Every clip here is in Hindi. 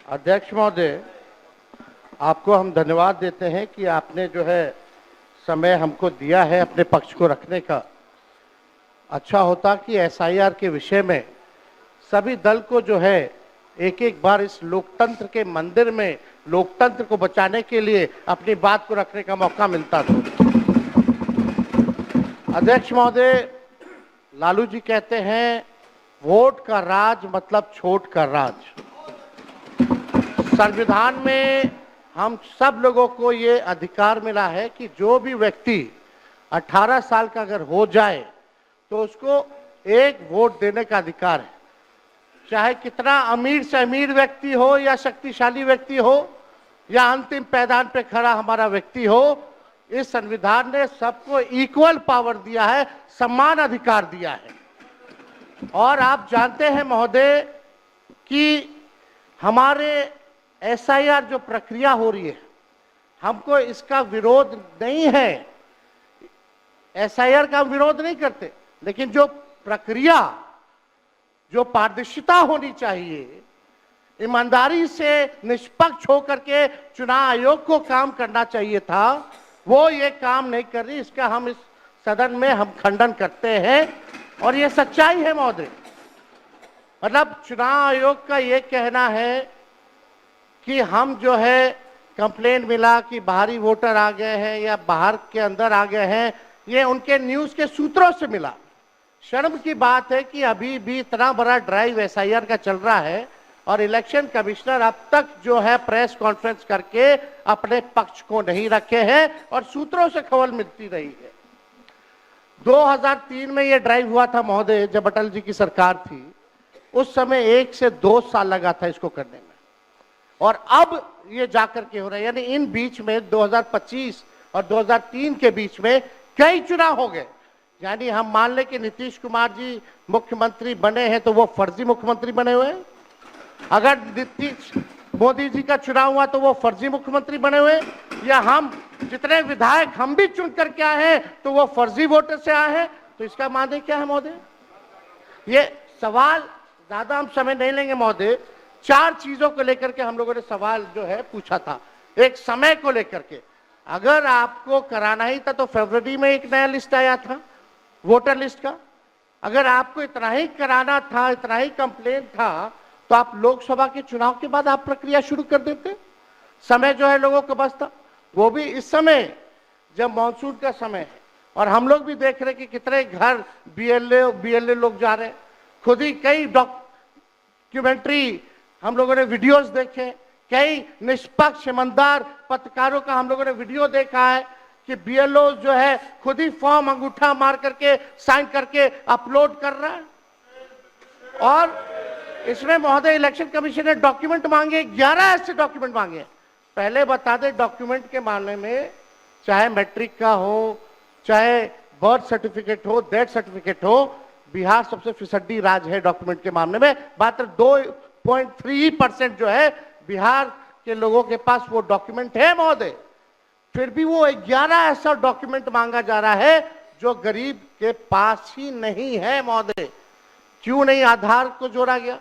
अध्यक्ष महोदय, आपको हम धन्यवाद देते हैं कि आपने जो है समय हमको दिया है अपने पक्ष को रखने का। अच्छा होता कि एसआईआर के विषय में सभी दल को जो है एक एक बार इस लोकतंत्र के मंदिर में लोकतंत्र को बचाने के लिए अपनी बात को रखने का मौका मिलता था। अध्यक्ष महोदय, लालू जी कहते हैं वोट का राज मतलब छोट का राज। संविधान में हम सब लोगों को ये अधिकार मिला है कि जो भी व्यक्ति 18 साल का अगर हो जाए तो उसको एक वोट देने का अधिकार है, चाहे कितना अमीर से अमीर व्यक्ति हो या शक्तिशाली व्यक्ति हो या अंतिम पैदान पे खड़ा हमारा व्यक्ति हो। इस संविधान ने सबको इक्वल पावर दिया है, समान अधिकार दिया है। और आप जानते हैं महोदय कि हमारे एसआईआर जो प्रक्रिया हो रही है, हमको इसका विरोध नहीं है, एसआईआर का विरोध नहीं करते, लेकिन जो प्रक्रिया, जो पारदर्शिता होनी चाहिए, ईमानदारी से निष्पक्ष होकर के चुनाव आयोग को काम करना चाहिए था, वो ये काम नहीं कर रही। इसका हम इस सदन में हम खंडन करते हैं और ये सच्चाई है महोदय। मतलब चुनाव आयोग का ये कहना है कि हम जो है कंप्लेंट मिला कि बाहरी वोटर आ गए हैं या बाहर के अंदर आ गए हैं, ये उनके न्यूज के सूत्रों से मिला। शर्म की बात है कि अभी भी इतना बड़ा ड्राइव एसआईआर का चल रहा है और इलेक्शन कमिश्नर अब तक जो है प्रेस कॉन्फ्रेंस करके अपने पक्ष को नहीं रखे हैं और सूत्रों से खबर मिलती रही है। 2003 में ये ड्राइव हुआ था महोदय, जब अटल जी की सरकार थी, उस समय 1 से 2 साल लगा था इसको करने में, और अब ये जाकर के हो रहा है। यानी इन बीच में 2025 और 2003 के बीच में कई चुनाव हो गए। यानी हम मान लें कि नीतीश कुमार जी मुख्यमंत्री बने हैं तो वो फर्जी मुख्यमंत्री बने हुए हैं। अगर नीतीश मोदी जी का चुनाव हुआ तो वो फर्जी मुख्यमंत्री बने हुए, या हम जितने विधायक हम भी चुन करके आए हैं तो वो फर्जी वोटर से आए हैं। तो इसका माने क्या है महोदय? ये सवाल ज्यादा हम समय नहीं लेंगे महोदय। 4 चीजों को लेकर के हम लोगों ने सवाल जो है पूछा था। एक समय को लेकर के, अगर आपको कराना ही था तो फरवरी में एक नया लिस्ट आया था वोटर लिस्ट का। अगर आपको इतना ही कराना था, इतना ही कंप्लेंट था, तो आप लोकसभा के चुनाव के बाद आप प्रक्रिया शुरू कर देते। समय जो है लोगों के पास था, वो भी इस समय जब मानसून का समय है और हम लोग भी देख रहे कि कितने घर बीएलए लोग जा रहे हैं। खुद ही कई डॉक्यूमेंट्री हम लोगों ने वीडियोस देखे, कई निष्पक्ष ईमानदार पत्रकारों का हम लोगों ने वीडियो देखा है कि बीएलओ जो है खुद ही फॉर्म अंगूठा मार करके साइन करके अपलोड कर रहा है। और इसमें महोदय इलेक्शन कमीशन ने डॉक्यूमेंट मांगे, 11 ऐसे डॉक्यूमेंट मांगे। पहले बता दें, डॉक्यूमेंट के मामले में चाहे मैट्रिक का हो, चाहे बर्थ सर्टिफिकेट हो, डेथ सर्टिफिकेट हो, बिहार सबसे फिसड्डी राज्य है डॉक्यूमेंट के मामले में। मात्र 2.3% जो है बिहार के लोगों के पास वो डॉक्यूमेंट है महोदय। फिर भी वो 11 ऐसा डॉक्यूमेंट मांगा जा रहा है जो गरीब के पास ही नहीं है महोदय। क्यों नहीं आधार को जोड़ा गया?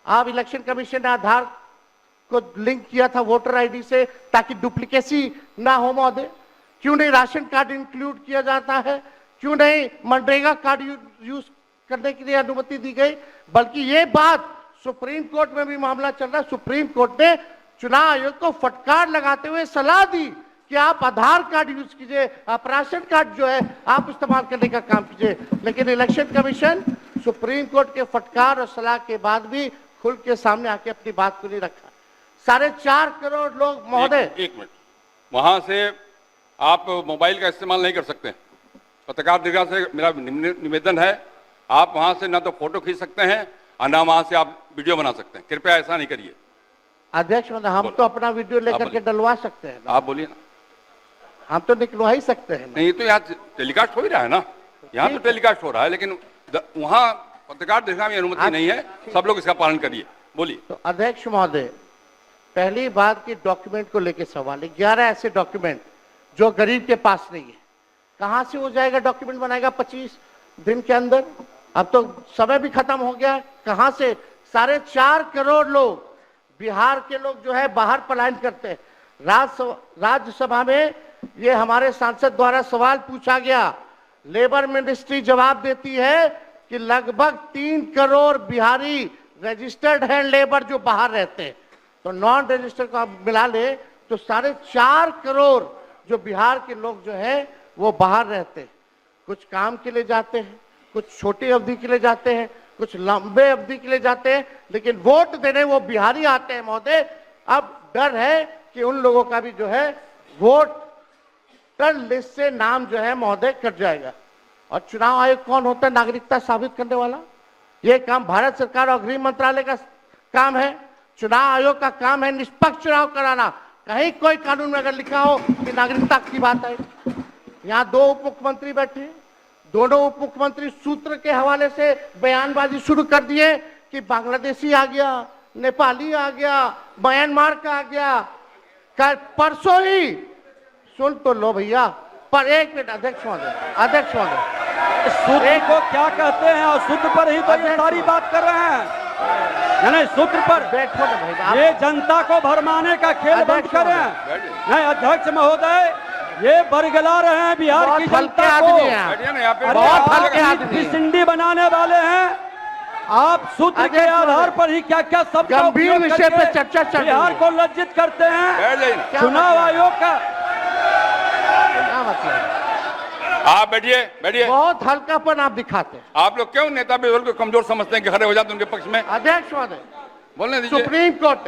आप इलेक्शन कमीशन ने आधार को लिंक किया था वोटर आईडी से ताकि डुप्लीकेसी ना हो महोदय। क्यों नहीं राशन कार्ड इंक्लूड किया जाता है? क्यों नहीं मनरेगा कार्ड यूज करने के लिए अनुमति दी गई? बल्कि ये बात सुप्रीम कोर्ट में भी मामला चल रहा है। सुप्रीम कोर्ट ने चुनाव आयोग को फटकार लगाते हुए सलाह दी कि आप आधार कार्ड यूज कीजिए, आप राशन कार्ड जो है आप इस्तेमाल करने का काम कीजिए। लेकिन इलेक्शन कमीशन सुप्रीम कोर्ट के फटकार और सलाह के बाद भी खुल के सामने आके अपनी बात को नहीं रखा। 4.5 करोड़ लोग महोदय, एक मिनट, वहां से आप मोबाइल का इस्तेमाल नहीं कर सकते। पत्रकार दीर्घा से मेरा निवेदन है, आप वहां से ना तो फोटो खींच सकते हैं और ना वहां से आप वीडियो बना सकते हैं। कृपया ऐसा नहीं करिए। अध्यक्ष महोदय, हम तो अपना वीडियो लेकर के डलवा सकते हैं। आप बोलिए ना। हम तो निकलवा ही सकते हैं। नहीं तो यहाँ टेलीकास्ट हो ही रहा है ना, यहाँ तो टेलीकास्ट हो रहा है, लेकिन वहां पत्रकार दीर्घा में अनुमति नहीं है। सब लोग इसका पालन करिए। बोलिए। तो अध्यक्ष महोदय, पहली बात की डॉक्यूमेंट को लेकर सवाल है। 11 ऐसे डॉक्यूमेंट जो गरीब के पास नहीं है, कहां से हो जाएगा? डॉक्यूमेंट बनाएगा 25 दिन के अंदर? अब तो समय भी खत्म हो गया। कहां से? 4.5 करोड़ लोग बिहार के लोग जो है बाहर पलायन करते हैं। राज्यसभा में ये हमारे सांसद द्वारा सवाल पूछा गया, लेबर मिनिस्ट्री जवाब देती है कि लगभग 3 crore Bihari registered hand labour जो बाहर रहते हैं, तो नॉन रजिस्टर्ड को आप मिला ले तो 4.5 करोड़ जो बिहार के लोग जो है वो बाहर रहते हैं। कुछ काम के लिए जाते हैं, कुछ छोटी अवधि के लिए जाते हैं, कुछ लंबे अवधि के लिए जाते हैं, लेकिन वोट देने वो बिहारी आते हैं महोदय। अब डर है कि उन लोगों का भी जो है वोटर लिस्ट से नाम जो है महोदय कट जाएगा। और चुनाव आयोग कौन होता है नागरिकता साबित करने वाला? ये काम भारत सरकार और गृह मंत्रालय का काम है। चुनाव आयोग का काम है निष्पक्ष चुनाव कराना। कहीं कोई कानून में अगर लिखा हो कि नागरिकता की बात है। यहाँ 2 उप मुख्यमंत्री बैठे, दोनों उप मुख्यमंत्री सूत्र के हवाले से बयानबाजी शुरू कर दिए कि बांग्लादेशी आ गया, नेपाली आ गया, म्यांमार का आ गया। कल परसों ही सुन तो लो भैया, पर एक मिनट अध्यक्ष महोदय सूत्र को क्या कहते हैं और सूत्र पर ही तो ये सारी बात कर रहे हैं। नहीं, सूत्र पर बैठो ना भाई, ये जनता को भरमाने का खेल बंद करें। नहीं अध्यक्ष महोदय, ये बरगला रहे हैं बिहार की जनता को। बहुत हल्के आदमी सिंडी बनाने वाले हैं। आप सूत्र के आधार पर ही क्या क्या सब गंभीर विषय पे चर्चा चल रही है। बिहार को लज्जित करते हैं। चुनाव आयोग का क्या मतलब? आप बैठिए। बहुत हल्कापन आप दिखाते हैं। आप लोग क्यों नेता विरोध को कमजोर समझते हैं कि खड़े हो जाते हैं उनके पक्ष में? अध्यक्ष महोदय, बोलने दीजिए। सुप्रीम कोर्ट,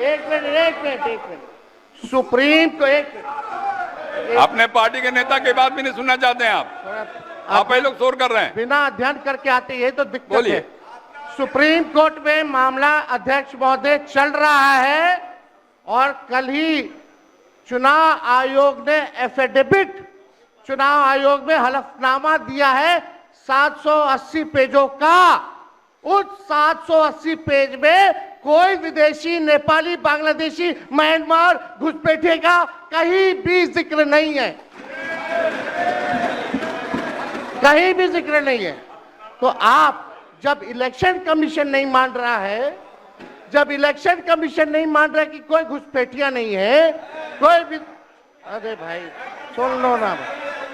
एक मिनट सुप्रीम को एक मिनट, अपने पार्टी के नेता की बात भी नहीं सुनना चाहते हैं आप ही लोग शोर कर रहे हैं। बिना अध्ययन करके आते, ये तो दिक्कत बोलिए। है। सुप्रीम कोर्ट में मामला अध्यक्ष महोदय चल रहा है और कल ही चुनाव आयोग ने एफिडेविट, चुनाव आयोग में हलफनामा दिया है 780 पेजों का। उस 780 पेज में कोई विदेशी, नेपाली, बांग्लादेशी, म्यांमार, घुसपैठिए का कहीं भी जिक्र नहीं है, कहीं भी जिक्र नहीं है। तो आप जब इलेक्शन कमीशन नहीं मान रहा है, जब इलेक्शन कमीशन नहीं मान रहा है कि कोई घुसपैठिया नहीं है, कोई भी, अरे भाई सुन लो ना,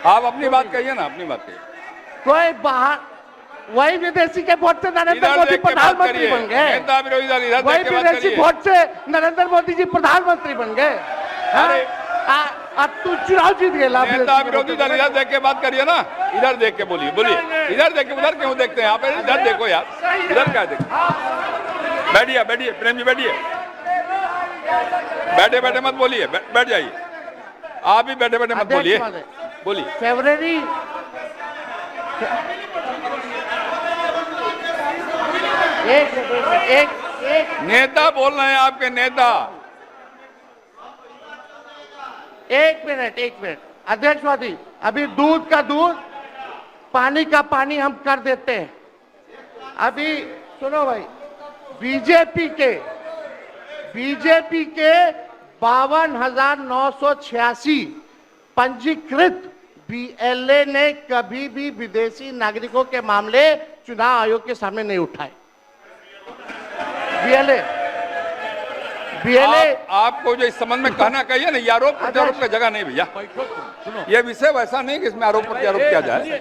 आप अपनी बात कहिए ना, अपनी बात कहिए। कोई बाहर, वही विदेशी के वोट से नरेंद्र मोदी प्रधानमंत्री बन गए, वही विदेशी वोट से नरेंद्र मोदी जी प्रधानमंत्री बन गए। अरे अब तू चुनाव जीत गए। नेता विरोधी दल इधर देख के बात करिए ना, इधर देख के बोलिए। इधर देख के, उधर क्यों देखते हैं आप? इधर देखो यार, इधर क्या देखो। बैठिए प्रेम जी, बैठे मत बोलिए, बैठ जाइए। आप भी बैठे मत बोलिए। फरवरी एक नेता बोल रहे हैं, आपके नेता। एक मिनट अध्यक्ष महोदय, अभी दूध का दूध, पानी का पानी हम कर देते हैं। अभी सुनो भाई, बीजेपी के 52,986 पंजीकृत बीएलए ने कभी भी विदेशी नागरिकों के मामले चुनाव आयोग के सामने नहीं उठाए। बीएलए आपको जो इस संबंध में कहना कहिए ना, ये आरोप प्रत्यारोप का जगह नहीं भैया। ये विषय वैसा नहीं कि इसमें आरोप प्रत्यारोप किया जाए।